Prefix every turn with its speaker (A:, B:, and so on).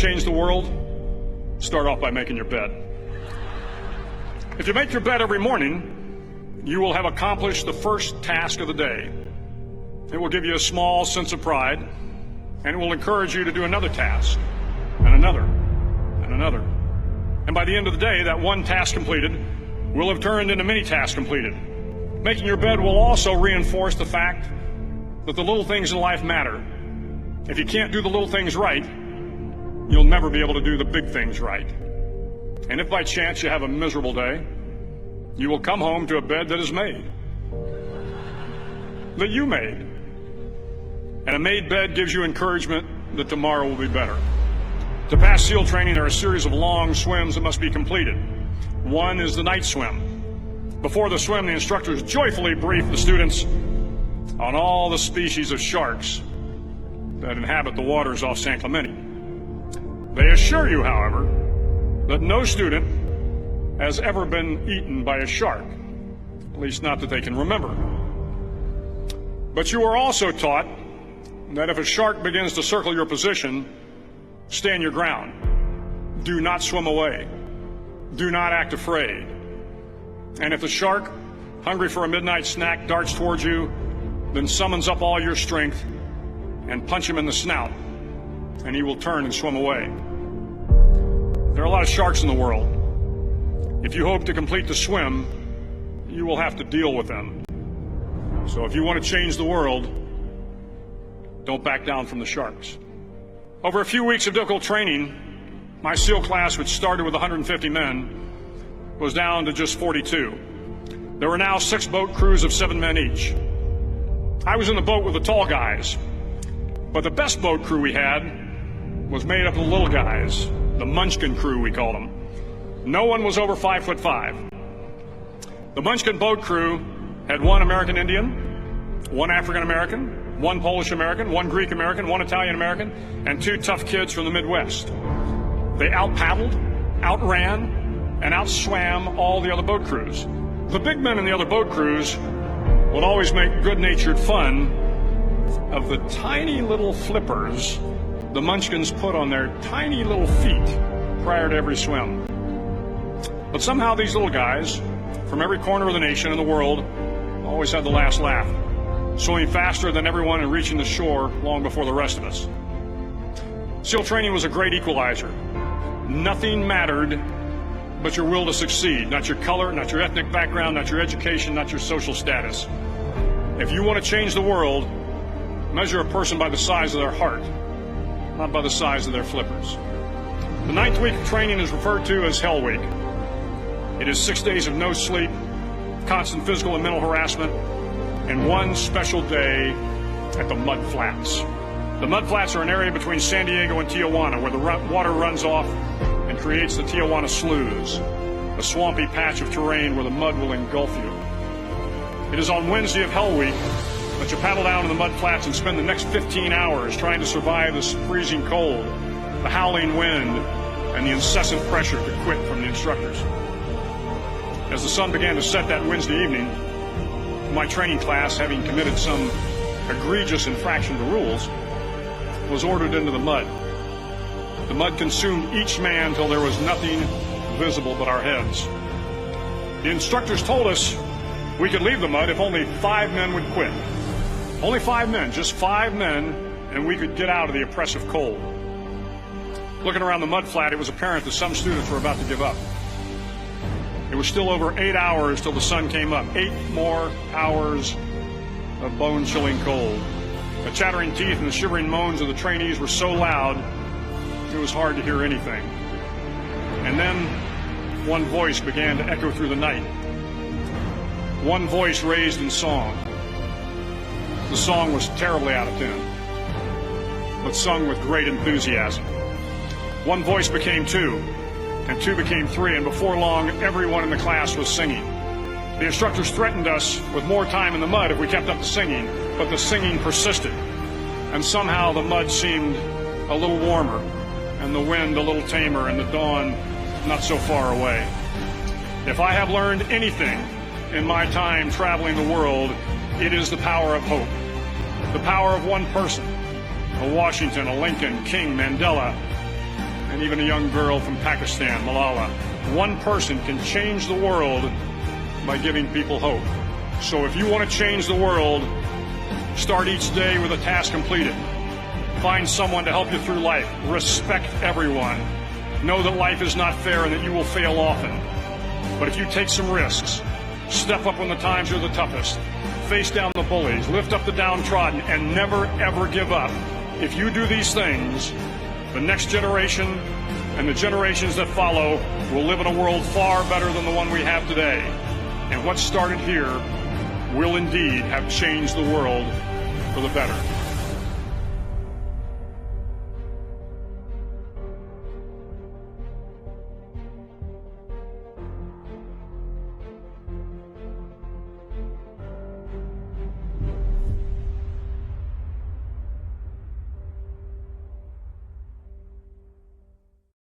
A: change the world? Start off by making your bed. If you make your bed every morning, you will have accomplished the first task of the day. It will give you a small sense of pride, and it will encourage you to do another task, and another, and another. And by the end of the day, that one task completed will have turned into many tasks completed. Making your bed will also reinforce the fact that the little things in life matter. If you can't do the little things right, you'll never be able to do the big things right. And if by chance you have a miserable day, you will come home to a bed that is made, that you made. And a made bed gives you encouragement that tomorrow will be better. To pass SEAL training, there are a series of long swims that must be completed. One is the night swim. Before the swim, the instructors joyfully brief the students on all the species of sharks that inhabit the waters off San Clemente. They assure you, however, that no student has ever been eaten by a shark, at least not that they can remember. But you are also taught that if a shark begins to circle your position, stand your ground. Do not swim away. Do not act afraid. And if the shark, hungry for a midnight snack, darts towards you, then summons up all your strength and punch him in the snout, and he will turn and swim away. There are a lot of sharks in the world. If you hope to complete the swim, you will have to deal with them. So if you want to change the world, don't back down from the sharks. Over a few weeks of difficult training, my SEAL class, which started with 150 men, was down to just 42. There were now 6 boat crews of 7 men each. I was in the boat with the tall guys, but the best boat crew we had was made up of the little guys, the Munchkin crew, we called them. No one was over 5'5". The Munchkin boat crew had 1 American Indian, 1 African American, 1 Polish American, 1 Greek American, 1 Italian American, and 2 tough kids from the Midwest. They out-paddled, outran, and outswam all the other boat crews. The big men in the other boat crews would always make good-natured fun of the tiny little flippers the Munchkins put on their tiny little feet prior to every swim. But somehow these little guys from every corner of the nation and the world always had the last laugh, swimming faster than everyone and reaching the shore long before the rest of us. SEAL training was a great equalizer. Nothing mattered but your will to succeed, not your color, not your ethnic background, not your education, not your social status. If you want to change the world, measure a person by the size of their heart, not by the size of their flippers. The 9th week of training is referred to as Hell Week. It is 6 days of no sleep, constant physical and mental harassment, and 1 special day at the Mud Flats. The Mud Flats are an area between San Diego and Tijuana where the water runs off and creates the Tijuana Sloughs, a swampy patch of terrain where the mud will engulf you. It is on Wednesday of Hell Week that you paddle down to the Mud Flats and spend the next 15 hours trying to survive this freezing cold, the howling wind, and the incessant pressure to quit from the instructors. As the sun began to set that Wednesday evening, my training class, having committed some egregious infraction to rules, was ordered into the mud. The mud consumed each man till there was nothing visible but our heads. The instructors told us we could leave the mud if only 5 men would quit. Only 5 men, just 5 men, and we could get out of the oppressive cold. Looking around the mud flat, it was apparent that some students were about to give up. It was still over 8 hours till the sun came up. 8 more hours of bone-chilling cold. The chattering teeth and the shivering moans of the trainees were so loud, it was hard to hear anything. And then one voice began to echo through the night. One voice raised in song. The song was terribly out of tune, but sung with great enthusiasm. One voice became 2, and 2 became 3, and before long, everyone in the class was singing. The instructors threatened us with more time in the mud if we kept up the singing, but the singing persisted, and somehow the mud seemed a little warmer, and the wind a little tamer, and the dawn not so far away. If I have learned anything in my time traveling the world, it is the power of hope. The power of one person, a Washington, a Lincoln, King, Mandela, and even a young girl from Pakistan, Malala. One person can change the world by giving people hope. So if you want to change the world, start each day with a task completed. Find someone to help you through life. Respect everyone. Know that life is not fair and that you will fail often. But if you take some risks, step up when the times are the toughest, face down the bullies, lift up the downtrodden, and never, ever give up. If you do these things, the next generation and the generations that follow will live in a world far better than the one we have today. And what started here will indeed have changed the world for the better.